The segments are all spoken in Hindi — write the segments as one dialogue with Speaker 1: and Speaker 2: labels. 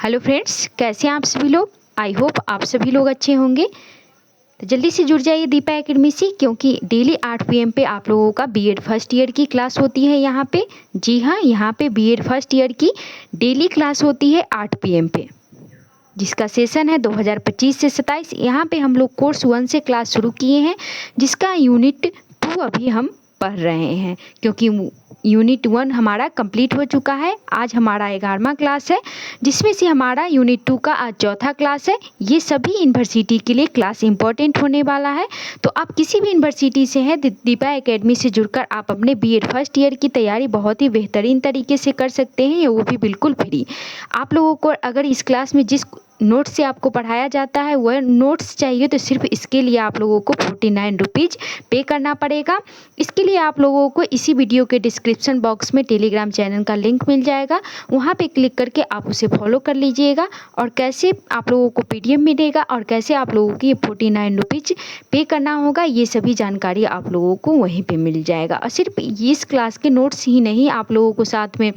Speaker 1: हेलो फ्रेंड्स, कैसे हैं आप सभी लोग। आई होप आप सभी लोग अच्छे होंगे। तो जल्दी से जुड़ जाइए दीपा एकेडमी से, क्योंकि डेली 8 PM पे आप लोगों का बीएड फर्स्ट ईयर की क्लास होती है यहाँ पे। जी हाँ, यहाँ पे बीएड फर्स्ट ईयर की डेली क्लास होती है 8 PM पे, जिसका सेशन है 2025 से 27। यहाँ पे हम लोग कोर्स 1 से क्लास शुरू किए हैं, जिसका यूनिट 2 अभी हम पढ़ रहे हैं, क्योंकि यूनिट 1 हमारा कंप्लीट हो चुका है। आज हमारा 11वां क्लास है, जिसमें से हमारा यूनिट 2 का आज चौथा क्लास है। ये सभी यूनिवर्सिटी के लिए क्लास इंपॉर्टेंट होने वाला है। तो आप किसी भी यूनिवर्सिटी से हैं, दीपा एकेडमी से जुड़कर आप अपने बीएड फर्स्ट ईयर की तैयारी बहुत ही बेहतरीन तरीके से कर सकते हैं, वो भी बिल्कुल फ्री। आप लोगों को अगर इस क्लास में जिस नोट्स से आपको पढ़ाया जाता है वह नोट्स चाहिए, तो सिर्फ इसके लिए आप लोगों को 49 रुपीज़ पे करना पड़ेगा। इसके लिए आप लोगों को इसी वीडियो के डिस्क्रिप्शन बॉक्स में टेलीग्राम चैनल का लिंक मिल जाएगा, वहाँ पे क्लिक करके आप उसे फॉलो कर लीजिएगा। और कैसे आप लोगों को PDF मिलेगा और कैसे आप लोगों की 49 रुपीज़ पे करना होगा, ये सभी जानकारी आप लोगों को वहीं पर मिल जाएगा। और सिर्फ इस क्लास के नोट्स ही नहीं, आप लोगों को साथ में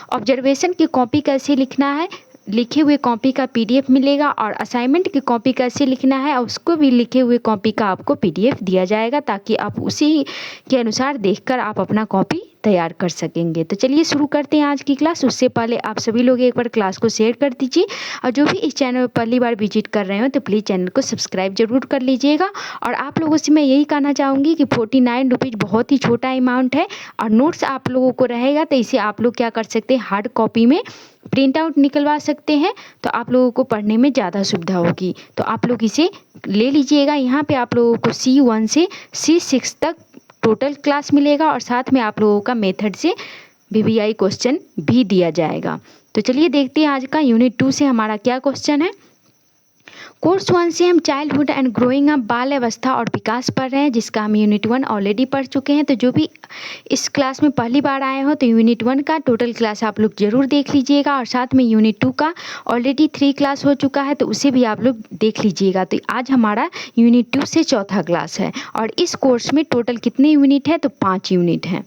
Speaker 1: ऑब्जर्वेशन की कॉपी कैसे लिखना है, लिखे हुए कॉपी का PDF मिलेगा, और असाइनमेंट की कॉपी कैसे लिखना है उसको भी लिखे हुए कॉपी का आपको PDF दिया जाएगा, ताकि आप उसी के अनुसार देखकर आप अपना कॉपी तैयार कर सकेंगे। तो चलिए शुरू करते हैं आज की क्लास। उससे पहले आप सभी लोग एक बार क्लास को शेयर कर दीजिए, और जो भी इस चैनल पर पहली बार विजिट कर रहे हो तो प्लीज़ चैनल को सब्सक्राइब जरूर कर लीजिएगा। और आप लोगों से मैं यही कहना चाहूँगी कि 49 रुपीज़ बहुत ही छोटा अमाउंट है, और नोट्स आप लोगों को रहेगा तो इसे आप लोग क्या कर सकते हैं, हार्ड कॉपी में प्रिंट आउट निकलवा सकते हैं, तो आप लोगों को पढ़ने में ज़्यादा सुविधा होगी। तो आप लोग इसे ले लीजिएगा। यहाँ पे आप लोगों को C1 से C6 तक टोटल क्लास मिलेगा, और साथ में आप लोगों का मेथड से VVI क्वेश्चन भी दिया जाएगा। तो चलिए देखते हैं आज का यूनिट 2 से हमारा क्या क्वेश्चन है। कोर्स 1 से हम चाइल्डहुड एंड ग्रोइंग अप, बाल अवस्था और विकास पढ़ रहे हैं, जिसका हम यूनिट 1 ऑलरेडी पढ़ चुके हैं। तो जो भी इस क्लास में पहली बार आए हो तो यूनिट 1 का टोटल क्लास आप लोग ज़रूर देख लीजिएगा, और साथ में यूनिट 2 का ऑलरेडी 3 क्लास हो चुका है, तो उसे भी आप लोग देख लीजिएगा। तो आज हमारा यूनिट 2 से चौथा क्लास है, और इस कोर्स में टोटल कितने यूनिट है, तो 5 यूनिट हैं।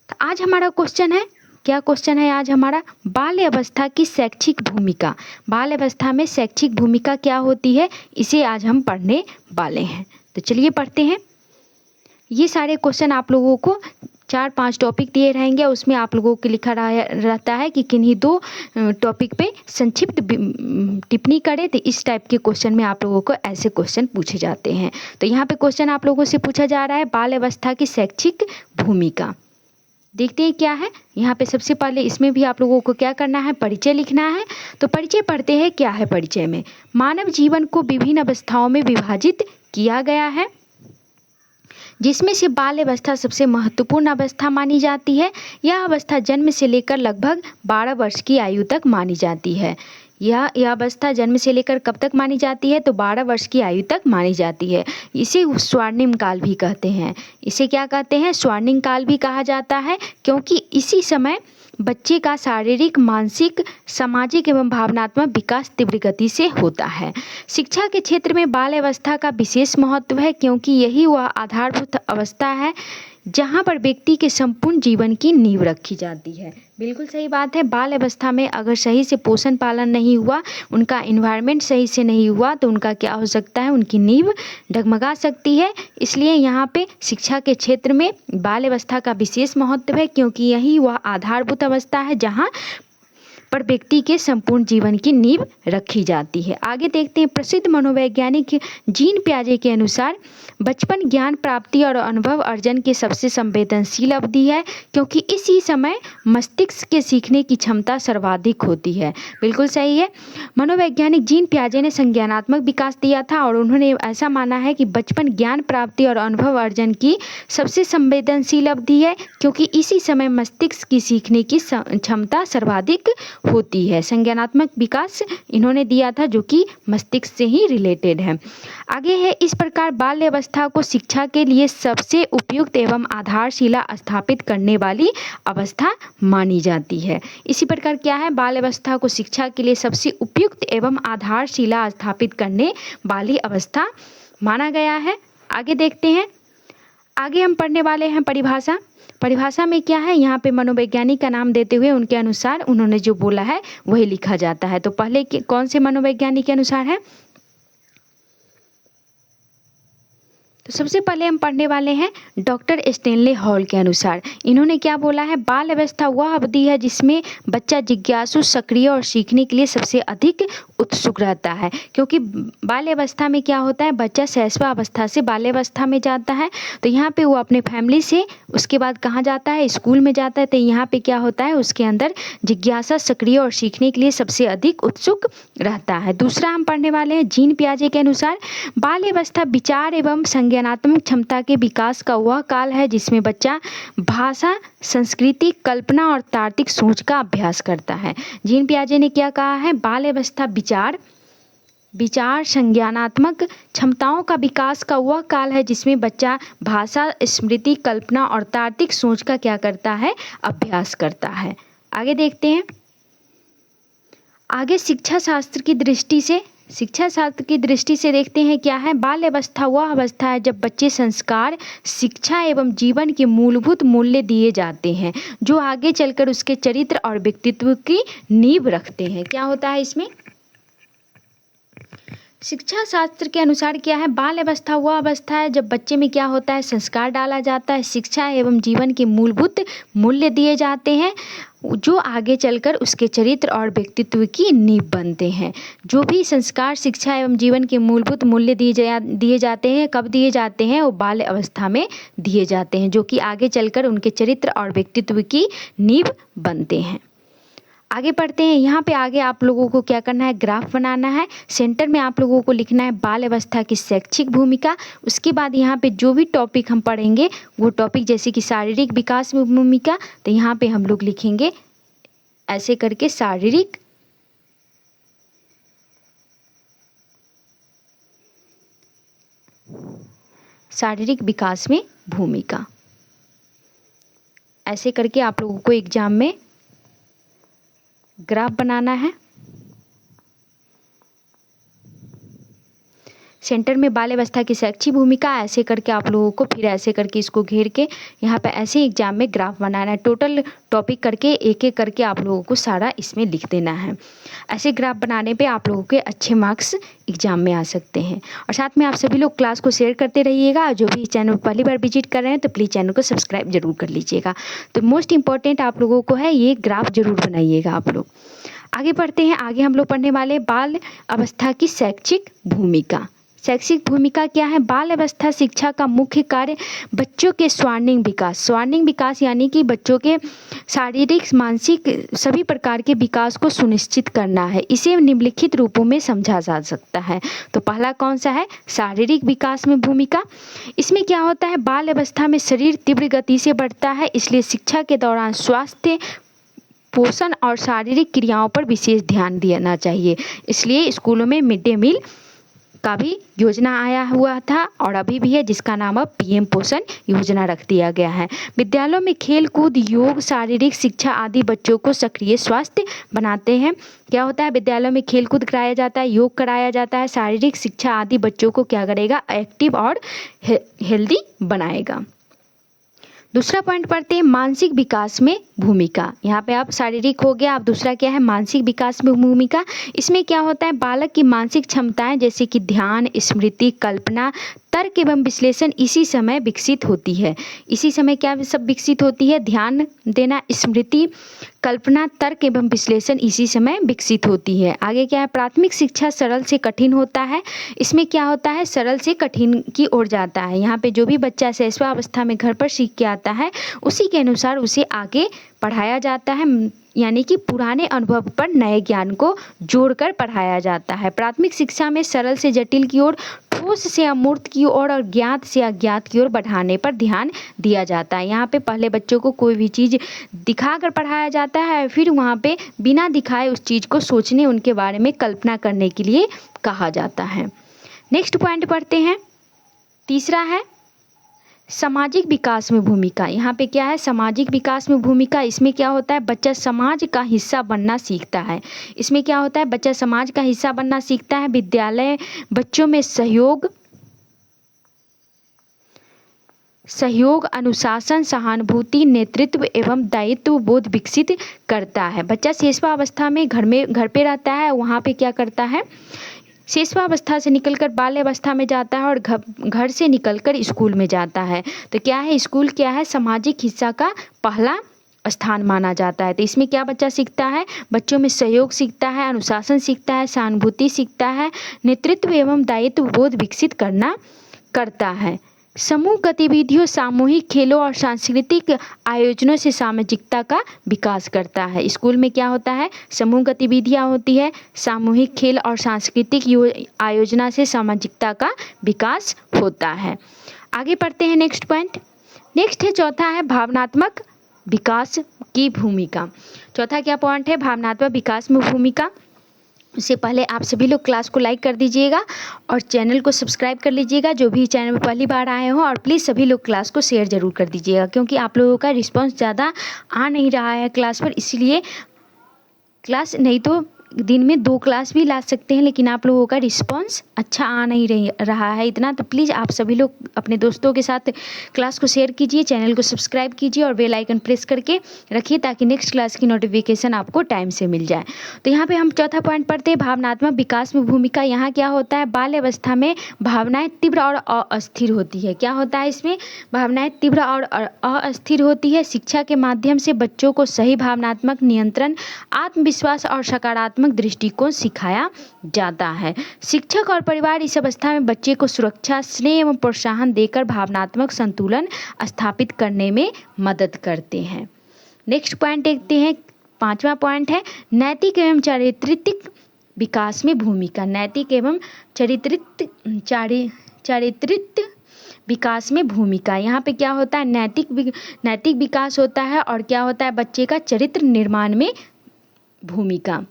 Speaker 1: तो आज हमारा क्वेश्चन है, क्या क्वेश्चन है आज हमारा, बाल अवस्था की शैक्षिक भूमिका। बाल अवस्था में शैक्षिक भूमिका क्या होती है, इसे आज हम पढ़ने वाले हैं। तो चलिए पढ़ते हैं। ये सारे क्वेश्चन आप लोगों को 4-5 टॉपिक दिए रहेंगे, उसमें आप लोगों को लिखा रहता है कि किन्हीं 2 टॉपिक पे संक्षिप्त टिप्पणी करें। तो इस टाइप के क्वेश्चन में आप लोगों को ऐसे क्वेश्चन पूछे जाते हैं। तो यहाँ पे क्वेश्चन आप लोगों से पूछा जा रहा है, बाल अवस्था की शैक्षिक भूमिका। देखते हैं क्या है। यहाँ पे सबसे पहले इसमें भी आप लोगों को क्या करना है, परिचय लिखना है। तो परिचय पढ़ते हैं। क्या है परिचय में, मानव जीवन को विभिन्न अवस्थाओं में विभाजित किया गया है, जिसमें से बाल अवस्था सबसे महत्वपूर्ण अवस्था मानी जाती है। यह अवस्था जन्म से लेकर लगभग 12 वर्ष की आयु तक मानी जाती है। यह अवस्था जन्म से लेकर कब तक मानी जाती है, तो 12 वर्ष की आयु तक मानी जाती है। इसे स्वर्णिम काल भी कहते हैं। इसे क्या कहते हैं, स्वर्णिम काल भी कहा जाता है, क्योंकि इसी समय बच्चे का शारीरिक, मानसिक, सामाजिक एवं भावनात्मक विकास तीव्र गति से होता है। शिक्षा के क्षेत्र में बाल अवस्था का विशेष महत्व है, क्योंकि यही वह आधारभूत अवस्था है जहाँ पर व्यक्ति के संपूर्ण जीवन की नींव रखी जाती है। बिल्कुल सही बात है। बाल अवस्था में अगर सही से पोषण पालन नहीं हुआ, उनका इन्वायरमेंट सही से नहीं हुआ, तो उनका क्या हो सकता है, उनकी नींव डगमगा सकती है। इसलिए यहाँ पे शिक्षा के क्षेत्र में बाल अवस्था का विशेष महत्व है, क्योंकि यही वह आधारभूत अवस्था है जहाँ पर व्यक्ति के संपूर्ण जीवन की नींव रखी जाती है। आगे देखते हैं। प्रसिद्ध मनोवैज्ञानिक जीन पियाजे के अनुसार बचपन ज्ञान प्राप्ति और अनुभव अर्जन की सबसे संवेदनशील अवधि है, क्योंकि इसी समय मस्तिष्क के सीखने की क्षमता सर्वाधिक होती है। बिल्कुल सही है। मनोवैज्ञानिक जीन पियाजे ने संज्ञानात्मक विकास दिया था, और उन्होंने ऐसा माना है कि बचपन ज्ञान प्राप्ति और अनुभव अर्जन की सबसे संवेदनशील अवधि है, क्योंकि इसी समय मस्तिष्क की सीखने की क्षमता सर्वाधिक होती है। संज्ञानात्मक विकास इन्होंने दिया था, जो कि मस्तिष्क से ही रिलेटेड है। आगे है, इस प्रकार बाल्य अवस्था को शिक्षा के लिए सबसे उपयुक्त एवं आधारशिला स्थापित करने वाली अवस्था मानी जाती है। इसी प्रकार क्या है, बाल्य अवस्था को शिक्षा के लिए सबसे उपयुक्त एवं आधारशिला स्थापित करने वाली अवस्था माना गया है। आगे देखते हैं। आगे हम पढ़ने वाले हैं परिभाषा। परिभाषा में क्या है, यहाँ पे मनोवैज्ञानिक का नाम देते हुए उनके अनुसार उन्होंने जो बोला है वही लिखा जाता है। तो पहले कौन से मनोवैज्ञानिक के अनुसार है, तो सबसे पहले हम पढ़ने वाले हैं डॉक्टर स्टेनले हॉल के अनुसार। इन्होंने क्या बोला है, बाल अवस्था वह अवधि है जिसमें बच्चा जिज्ञासु, सक्रिय और सीखने के लिए सबसे अधिक उत्सुक रहता है। क्योंकि बाल्य अवस्था में क्या होता है, बच्चा शैशव अवस्था से बाल्य अवस्था में जाता है। तो यहाँ पे वो अपने फैमिली से उसके बाद कहाँ जाता है, स्कूल में जाता है। तो यहाँ पे क्या होता है, उसके अंदर जिज्ञासा, सक्रिय और सीखने के लिए सबसे अधिक उत्सुक रहता है। दूसरा हम पढ़ने वाले हैं जीन पियाजे के अनुसार, बाल्य अवस्था विचार एवं संज्ञानात्मक क्षमता के विकास का वह काल है जिसमें बच्चा भाषा, संस्कृति, कल्पना और तार्किक सोच का अभ्यास करता है। जीन पियाजे ने क्या कहा है, बाल्य अवस्था विचार संज्ञानात्मक क्षमताओं का विकास का वह काल है जिसमें बच्चा भाषा, स्मृति, कल्पना और तार्किक सोच का क्या करता है, अभ्यास करता है। आगे देखते हैं, आगे शिक्षा शास्त्र की दृष्टि से देखते हैं क्या है, बाल्य अवस्था वह अवस्था है जब बच्चे संस्कार, शिक्षा एवं जीवन के मूलभूत मूल्य दिए जाते हैं जो आगे चलकर उसके चरित्र और व्यक्तित्व की नींव रखते हैं। क्या होता है इसमें, शिक्षा शास्त्र के अनुसार क्या है, बाल अवस्था वह अवस्था है जब बच्चे में क्या होता है, संस्कार डाला जाता है, शिक्षा एवं जीवन के मूलभूत मूल्य दिए जाते हैं जो आगे चलकर उसके चरित्र और व्यक्तित्व की नींव बनते हैं। जो भी संस्कार, शिक्षा एवं जीवन के मूलभूत मूल्य दिए जाते हैं, कब दिए जाते हैं, वो बाल्य अवस्था में दिए जाते हैं जो कि आगे चलकर उनके चरित्र और व्यक्तित्व की नींव बनते हैं। आगे पढ़ते हैं, यहाँ पे आगे आप लोगों को क्या करना है, ग्राफ बनाना है। सेंटर में आप लोगों को लिखना है बाल अवस्था की शैक्षिक भूमिका। उसके बाद यहाँ पे जो भी टॉपिक हम पढ़ेंगे वो टॉपिक जैसे कि शारीरिक विकास में भूमिका, तो यहाँ पे हम लोग लिखेंगे ऐसे करके शारीरिक विकास में भूमिका, ऐसे करके आप लोगों को एग्जाम में ग्राफ बनाना है। सेंटर में बाल अवस्था की शैक्षिक भूमिका, ऐसे करके आप लोगों को फिर ऐसे करके इसको घेर के यहाँ पे ऐसे एग्जाम में ग्राफ बनाना है। टोटल टॉपिक करके एक एक करके आप लोगों को सारा इसमें लिख देना है। ऐसे ग्राफ बनाने पे आप लोगों के अच्छे मार्क्स एग्जाम में आ सकते हैं। और साथ में आप सभी लोग क्लास को शेयर करते रहिएगा। जो भी चैनल पहली बार विजिट कर रहे हैं तो प्लीज़ चैनल को सब्सक्राइब जरूर कर लीजिएगा। तो मोस्ट इंपॉर्टेंट आप लोगों को है ये ग्राफ जरूर बनाइएगा आप लोग। आगे बढ़ते हैं, आगे हम लोग पढ़ने वाले बाल अवस्था की शैक्षिक भूमिका। शैक्षिक भूमिका क्या है, बाल अवस्था शिक्षा का मुख्य कार्य बच्चों के स्वर्णिम विकास यानी कि बच्चों के शारीरिक, मानसिक सभी प्रकार के विकास को सुनिश्चित करना है। इसे निम्नलिखित रूपों में समझा जा सकता है। तो पहला कौन सा है, शारीरिक विकास में भूमिका। इसमें क्या होता है, बाल अवस्था में शरीर तीव्र गति से बढ़ता है, इसलिए शिक्षा के दौरान स्वास्थ्य, पोषण और शारीरिक क्रियाओं पर विशेष ध्यान देना चाहिए। इसलिए स्कूलों में मिड डे मील का भी योजना आया हुआ था और अभी भी है, जिसका नाम अब पीएम पोषण योजना रख दिया गया है। विद्यालयों में खेल कूद, योग, शारीरिक शिक्षा आदि बच्चों को सक्रिय स्वास्थ्य बनाते हैं। क्या होता है, विद्यालयों में खेल कूद कराया जाता है, योग कराया जाता है, शारीरिक शिक्षा आदि बच्चों को क्या करेगा, एक्टिव और हेल्दी बनाएगा। दूसरा पॉइंट पढ़ते हैं, मानसिक विकास में भूमिका। यहाँ पे आप शारीरिक हो गया, अब दूसरा क्या है, मानसिक विकास में भूमिका। इसमें क्या होता है, बालक की मानसिक क्षमताएं जैसे कि ध्यान, स्मृति, कल्पना, तर्क एवं विश्लेषण इसी समय विकसित होती है। इसी समय क्या सब विकसित होती है, ध्यान देना, स्मृति, कल्पना, तर्क एवं विश्लेषण इसी समय विकसित होती है। आगे क्या है, प्राथमिक शिक्षा सरल से कठिन होता है। इसमें क्या होता है, सरल से कठिन की ओर जाता है। यहाँ पे जो भी बच्चा शैशवावस्था में घर पर सीख के आता है उसी के अनुसार उसे आगे पढ़ाया जाता है, यानी कि पुराने अनुभव पर नए ज्ञान को जोड़कर पढ़ाया जाता है। प्राथमिक शिक्षा में सरल से जटिल की ओर, ठोस से अमूर्त की ओर और ज्ञात से अज्ञात की ओर बढ़ाने पर ध्यान दिया जाता है। यहाँ पे पहले बच्चों को कोई भी चीज़ दिखाकर पढ़ाया जाता है, फिर वहाँ पे बिना दिखाए उस चीज़ को सोचने, उनके बारे में कल्पना करने के लिए कहा जाता है। नेक्स्ट पॉइंट पढ़ते हैं, तीसरा है सामाजिक विकास में भूमिका। यहाँ पे क्या है, सामाजिक विकास में भूमिका। इसमें क्या होता है, बच्चा समाज का हिस्सा बनना सीखता है। इसमें क्या होता है, बच्चा समाज का हिस्सा बनना सीखता है। विद्यालय बच्चों में सहयोग, सहयोग, अनुशासन, सहानुभूति, नेतृत्व एवं दायित्व बोध विकसित करता है। बच्चा शेषवावस्था में घर पे रहता है, वहाँ पे क्या करता है, शेषवावस्था से निकलकर बाल्यावस्था में जाता है और घर से निकलकर स्कूल में जाता है। तो क्या है, स्कूल क्या है, सामाजिक हिस्सा का पहला स्थान माना जाता है। तो इसमें क्या बच्चा सीखता है, बच्चों में सहयोग सीखता है, अनुशासन सीखता है, सहानुभूति सीखता है, नेतृत्व एवं दायित्व बोध विकसित करता है। समूह गतिविधियों, सामूहिक खेलों और सांस्कृतिक आयोजनों से सामाजिकता का विकास करता है। स्कूल में क्या होता है, समूह गतिविधियाँ होती है, सामूहिक खेल और सांस्कृतिक आयोजना से सामाजिकता का विकास होता है। आगे पढ़ते हैं नेक्स्ट पॉइंट। नेक्स्ट है चौथा है भावनात्मक विकास की भूमिका। चौथा क्या पॉइंट है, भावनात्मक विकास में भूमिका। उससे पहले आप सभी लोग क्लास को लाइक कर दीजिएगा और चैनल को सब्सक्राइब कर लीजिएगा, जो भी चैनल में पहली बार आए हो, और प्लीज़ सभी लोग क्लास को शेयर ज़रूर कर दीजिएगा, क्योंकि आप लोगों का रिस्पांस ज़्यादा आ नहीं रहा है क्लास पर, इसलिए क्लास नहीं तो दिन में 2 क्लास भी ला सकते हैं, लेकिन आप लोगों का रिस्पांस अच्छा आ नहीं रहा है इतना। तो प्लीज़ आप सभी लोग अपने दोस्तों के साथ क्लास को शेयर कीजिए, चैनल को सब्सक्राइब कीजिए और बेल आइकन प्रेस करके रखिए, ताकि नेक्स्ट क्लास की नोटिफिकेशन आपको टाइम से मिल जाए। तो यहाँ पे हम चौथा पॉइंट पढ़ते हैं, भावनात्मक विकास में भूमिका। यहाँ क्या होता है, बाल्यावस्था में भावनाएं तीव्र और अस्थिर होती है। क्या होता है इसमें, भावनाएं तीव्र और अस्थिर होती है। शिक्षा के माध्यम से बच्चों को सही भावनात्मक नियंत्रण, आत्मविश्वास और सकारात्मक दृष्टिकोण सिखाया जाता है। शिक्षक और परिवार इस अवस्था में बच्चे को सुरक्षा, स्नेह एवं प्रोत्साहन देकर भावनात्मक संतुलन स्थापित करने में मदद करते हैं। नेक्स्ट पॉइंट देखते हैं, 5वां पॉइंट है नैतिक एवं चारित्रिक विकास में भूमिका। नैतिक एवं चारित्रिक विकास में भूमिका। यहाँ पे क्या होता है, नैतिक विकास होता है, और क्या होता है, बच्चे का चरित्र निर्माण में भूमिका।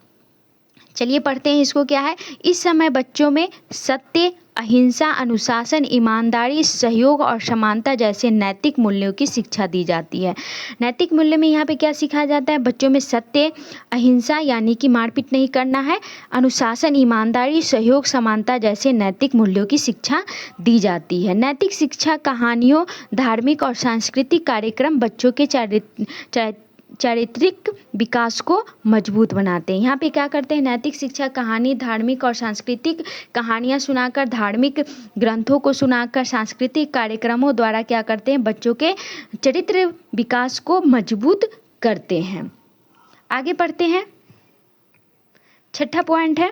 Speaker 1: चलिए पढ़ते हैं इसको क्या है। इस समय बच्चों में सत्य, अहिंसा, अनुशासन, ईमानदारी, सहयोग और समानता जैसे नैतिक मूल्यों की शिक्षा दी जाती है। नैतिक मूल्य में यहाँ पे क्या सिखाया जाता है, बच्चों में सत्य, अहिंसा यानी कि मारपीट नहीं करना है, अनुशासन, ईमानदारी, सहयोग, समानता जैसे नैतिक मूल्यों की शिक्षा दी जाती है। नैतिक शिक्षा कहानियों, धार्मिक और सांस्कृतिक कार्यक्रम बच्चों के चारित्रिक विकास को मजबूत बनाते हैं। यहाँ पे क्या करते हैं, नैतिक शिक्षा कहानी, धार्मिक और सांस्कृतिक कहानियाँ सुनाकर, धार्मिक ग्रंथों को सुनाकर, सांस्कृतिक कार्यक्रमों द्वारा क्या करते हैं, बच्चों के चरित्र विकास को मजबूत करते हैं। आगे पढ़ते हैं, 6ठा पॉइंट है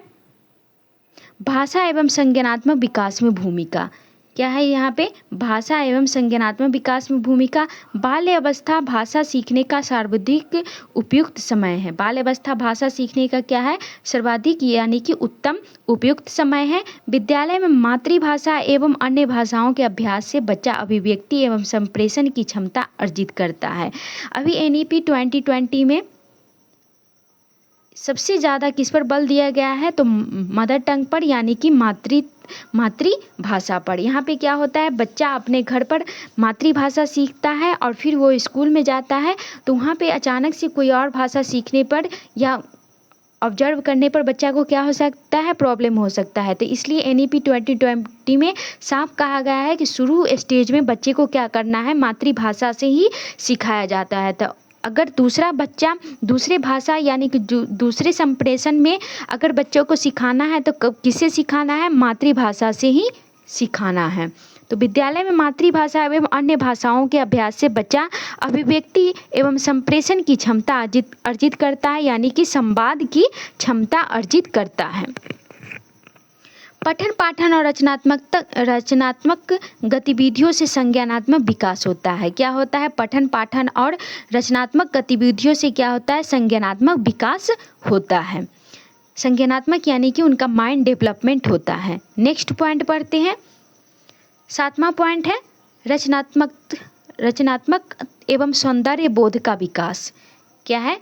Speaker 1: भाषा एवं संज्ञानात्मक विकास में भूमिका। क्या है यहाँ पे, भाषा एवं संज्ञानात्मक विकास में भूमिका। बाल्य अवस्था भाषा सीखने का सर्वाधिक उपयुक्त समय है। बाल्य अवस्था भाषा सीखने का क्या है, सर्वाधिक यानी कि उत्तम उपयुक्त समय है। विद्यालय में मातृभाषा एवं अन्य भाषाओं के अभ्यास से बच्चा अभिव्यक्ति एवं संप्रेषण की क्षमता अर्जित करता है। अभी NEP 2020 में सबसे ज़्यादा किस पर बल दिया गया है, तो मदर टंग पर यानी कि मातृभाषा पर। यहाँ पे क्या होता है, बच्चा अपने घर पर मातृभाषा सीखता है और फिर वो स्कूल में जाता है, तो वहाँ पे अचानक से कोई और भाषा सीखने पर या ऑब्जर्व करने पर बच्चा को क्या हो सकता है, प्रॉब्लम हो सकता है। तो इसलिए NEP 2020 में साफ कहा गया है कि शुरू स्टेज में बच्चे को क्या करना है, मातृभाषा से ही सिखाया जाता है। तो अगर दूसरा बच्चा दूसरे भाषा यानी कि दूसरे संप्रेषण में अगर बच्चों को सिखाना है, तो किससे सिखाना है, मातृभाषा से ही सिखाना है। तो विद्यालय में मातृभाषा एवं अन्य भाषाओं के अभ्यास से बच्चा अभिव्यक्ति एवं संप्रेषण की क्षमता अर्जित करता है, यानी कि संवाद की क्षमता अर्जित करता है। पठन पाठन और रचनात्मक गतिविधियों से संज्ञानात्मक विकास होता है। क्या होता है, पठन पाठन और रचनात्मक गतिविधियों से क्या होता है, संज्ञानात्मक विकास होता है। संज्ञानात्मक यानी कि उनका माइंड डेवलपमेंट होता है। नेक्स्ट पॉइंट पढ़ते हैं, 7वां पॉइंट है रचनात्मक एवं सौंदर्य बोध का विकास। क्या है,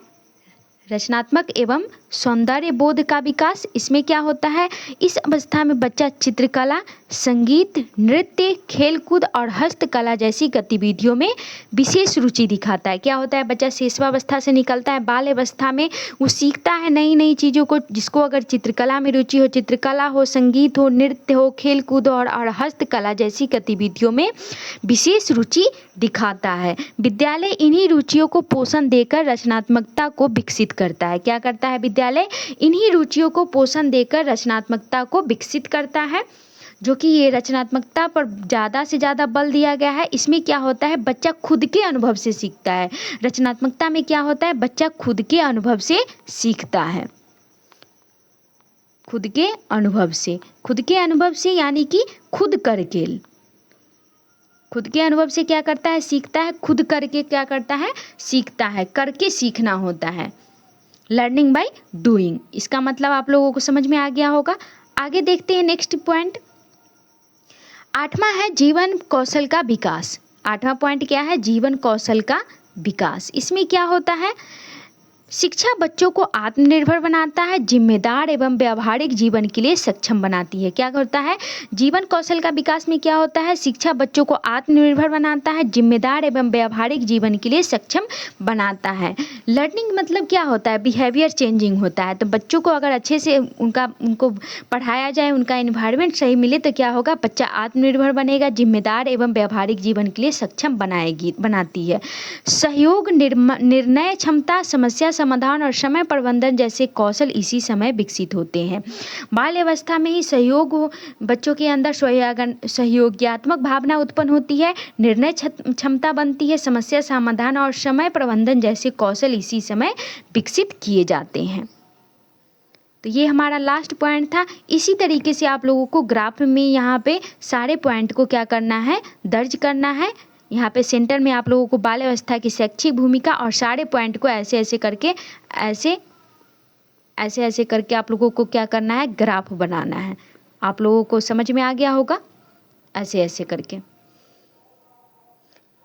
Speaker 1: रचनात्मक एवं सौंदर्य बोध का विकास। इसमें क्या होता है, इस अवस्था में बच्चा चित्रकला, संगीत, नृत्य, खेलकूद और हस्तकला जैसी गतिविधियों में विशेष रुचि दिखाता है। क्या होता है, बच्चा शिशुअवस्था से निकलता है, बाल अवस्था में वो सीखता है नई नई चीज़ों को। जिसको अगर चित्रकला में रुचि हो, चित्रकला हो, संगीत हो, नृत्य हो, खेलकूद और हस्तकला जैसी गतिविधियों में विशेष रुचि दिखाता है। विद्यालय इन्हीं रुचियों को पोषण देकर रचनात्मकता को विकसित करता है। क्या करता है विद्यालय, इन्हीं रुचियों को पोषण देकर रचनात्मकता को विकसित करता है। जो कि ये रचनात्मकता पर ज़्यादा से ज़्यादा बल दिया गया है। इसमें क्या होता है, बच्चा खुद के अनुभव से सीखता है। रचनात्मकता में क्या होता है, बच्चा खुद के अनुभव से सीखता है। खुद के अनुभव से, खुद के अनुभव से यानी कि खुद करके, खुद के अनुभव से क्या करता है, सीखता है। खुद करके क्या करता है, सीखता है। करके सीखना होता है, लर्निंग बाय डूइंग। इसका मतलब आप लोगों को समझ में आ गया होगा। आगे देखते हैं नेक्स्ट पॉइंट। 8वां है जीवन कौशल का विकास। 8वां पॉइंट क्या है, जीवन कौशल का विकास। इसमें क्या होता है, शिक्षा बच्चों को आत्मनिर्भर बनाता है, जिम्मेदार एवं व्यावहारिक जीवन के लिए सक्षम बनाती है। क्या होता है, जीवन कौशल का विकास में क्या होता है, शिक्षा बच्चों को आत्मनिर्भर बनाता है, जिम्मेदार एवं व्यावहारिक जीवन के लिए सक्षम बनाता है। लर्निंग मतलब क्या होता है, बिहेवियर चेंजिंग होता है। तो बच्चों को अगर अच्छे से उनको पढ़ाया जाए, उनका एनवायरनमेंट सही मिले तो क्या होगा, बच्चा आत्मनिर्भर बनेगा, जिम्मेदार एवं व्यावहारिक जीवन के लिए सक्षम बनाती है। सहयोग, निर्णय क्षमता, समस्या समाधान और समय प्रबंधन जैसे कौशल इसी समय विकसित होते हैं। बाल अवस्था में ही बच्चों के अंदर सहयोगात्मक भावना उत्पन्न होती है, निर्णय क्षमता बनती है, समस्या समाधान और समय प्रबंधन जैसे कौशल इसी समय विकसित किए जाते हैं। तो ये हमारा लास्ट पॉइंट था। इसी तरीके से आप लोगों को ग्राफ में यहाँ पे सारे पॉइंट को क्या करना है, दर्ज करना है। यहाँ पे सेंटर में आप लोगों को बाल अवस्था की शैक्षिक भूमिका और सारे पॉइंट को ऐसे ऐसे करके आप लोगों को क्या करना है, ग्राफ बनाना है। आप लोगों को समझ में आ गया होगा, ऐसे करके।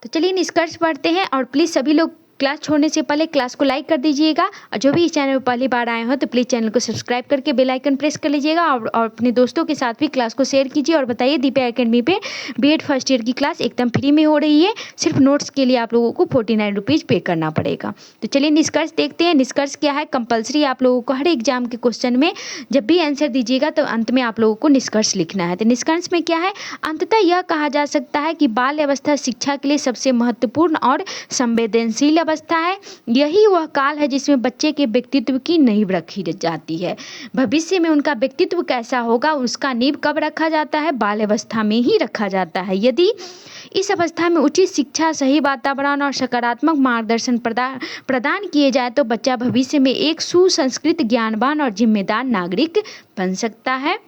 Speaker 1: तो चलिए निष्कर्ष पढ़ते हैं। और प्लीज़ सभी लोग क्लास छोड़ने से पहले क्लास को लाइक कर दीजिएगा, और जो भी इस चैनल पर पहली बार आए हो तो प्लीज़ चैनल को सब्सक्राइब करके बेल आइकन प्रेस कर लीजिएगा, और अपने दोस्तों के साथ भी क्लास को शेयर कीजिए। और बताइए दीपा एकेडमी पे बीएड फर्स्ट ईयर की क्लास एकदम फ्री में हो रही है। सिर्फ नोट्स के लिए आप लोगों को 49 रुपीज़ पे करना पड़ेगा। तो चलिए निष्कर्ष देखते हैं। निष्कर्ष क्या है, कंपल्सरी आप लोगों को हर एग्जाम के क्वेश्चन में जब भी आंसर दीजिएगा तो अंत में आप लोगों को निष्कर्ष लिखना है। तो निष्कर्ष में क्या है, अंततः यह कहा जा सकता है कि बाल अवस्था शिक्षा के लिए सबसे महत्वपूर्ण और संवेदनशील अवस्था है। यही वह काल है जिसमें बच्चे के व्यक्तित्व की नींव रखी जाती है। भविष्य में उनका व्यक्तित्व कैसा होगा, उसका नींव कब रखा जाता है, बाल अवस्था में ही रखा जाता है। यदि इस अवस्था में उचित शिक्षा, सही वातावरण और सकारात्मक मार्गदर्शन प्रदान किए जाए तो बच्चा भविष्य में एक सुसंस्कृत, ज्ञानवान और जिम्मेदार नागरिक बन सकता है।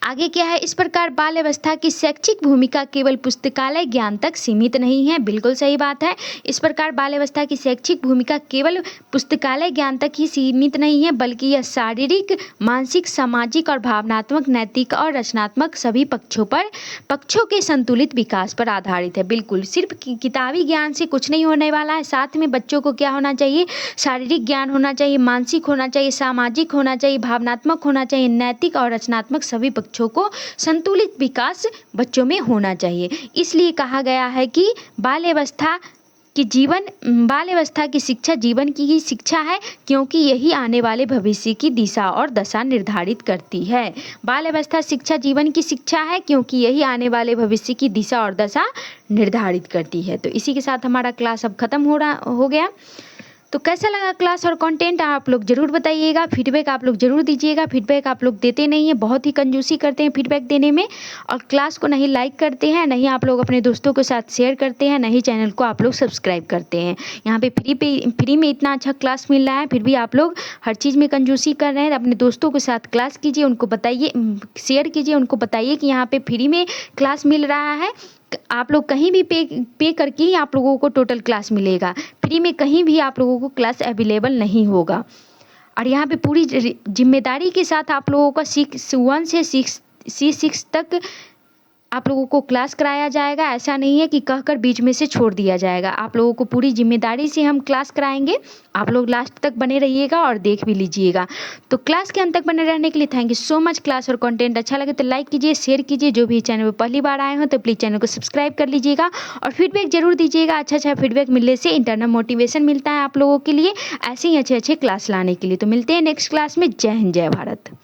Speaker 1: आगे क्या है, इस प्रकार बाल अवस्था की शैक्षिक भूमिका केवल पुस्तकालय ज्ञान तक सीमित नहीं है। बिल्कुल सही बात है। इस प्रकार बाल अवस्था की शैक्षिक भूमिका केवल पुस्तकालय ज्ञान तक ही सीमित नहीं है, बल्कि यह शारीरिक, मानसिक, सामाजिक और भावनात्मक, नैतिक और रचनात्मक सभी पक्षों के संतुलित विकास पर आधारित है। बिल्कुल, सिर्फ किताबी ज्ञान से कुछ नहीं होने वाला है। साथ में बच्चों को क्या होना चाहिए, शारीरिक ज्ञान होना चाहिए, मानसिक होना चाहिए, सामाजिक होना चाहिए, भावनात्मक होना चाहिए, नैतिक और रचनात्मक सभी बच्चों को संतुलित विकास बच्चों में होना चाहिए। इसलिए कहा गया है कि बाल अवस्था की शिक्षा जीवन की ही शिक्षा है, क्योंकि यही आने वाले भविष्य की दिशा और दशा निर्धारित करती है। बाल अवस्था शिक्षा जीवन की शिक्षा है, क्योंकि यही आने वाले भविष्य की दिशा और दशा निर्धारित करती है। तो इसी के साथ हमारा क्लास अब खत्म हो गया। तो कैसा लगा क्लास और कंटेंट आप लोग ज़रूर बताइएगा। फीडबैक आप लोग ज़रूर दीजिएगा। फीडबैक आप लोग देते नहीं हैं, बहुत ही कंजूसी करते हैं फीडबैक देने में, और क्लास को नहीं लाइक करते हैं, नहीं आप लोग अपने दोस्तों के साथ शेयर करते हैं, नहीं चैनल को आप लोग सब्सक्राइब करते हैं। यहाँ पे फ्री में इतना अच्छा क्लास मिल रहा है, फिर भी आप लोग हर चीज़ में कंजूसी कर रहे हैं। अपने दोस्तों के साथ क्लास कीजिए, उनको बताइए, शेयर कीजिए, उनको बताइए कि यहाँ पर फ्री में क्लास मिल रहा है। आप लोग कहीं भी पे करके ही आप लोगों को टोटल क्लास मिलेगा। फ्री में कहीं भी आप लोगों को क्लास अवेलेबल नहीं होगा। और यहाँ पे पूरी जिम्मेदारी के साथ आप लोगों का C1 से C6 तक आप लोगों को क्लास कराया जाएगा। ऐसा नहीं है कि कहकर बीच में से छोड़ दिया जाएगा। आप लोगों को पूरी जिम्मेदारी से हम क्लास कराएंगे। आप लोग लास्ट तक बने रहिएगा और देख भी लीजिएगा। तो क्लास के अंत तक बने रहने के लिए thank you so much. Class और कंटेंट अच्छा लगे तो लाइक कीजिए, शेयर कीजिए। जो भी चैनल पर पहली बार आए हो तो प्लीज़ चैनल को सब्सक्राइब कर लीजिएगा और फीडबैक जरूर दीजिएगा। अच्छा फीडबैक मिलने से इंटरनल मोटिवेशन मिलता है आप लोगों के लिए ऐसे ही अच्छे क्लास लाने के लिए। तो मिलते हैं नेक्स्ट क्लास में। जय हिंद, जय भारत।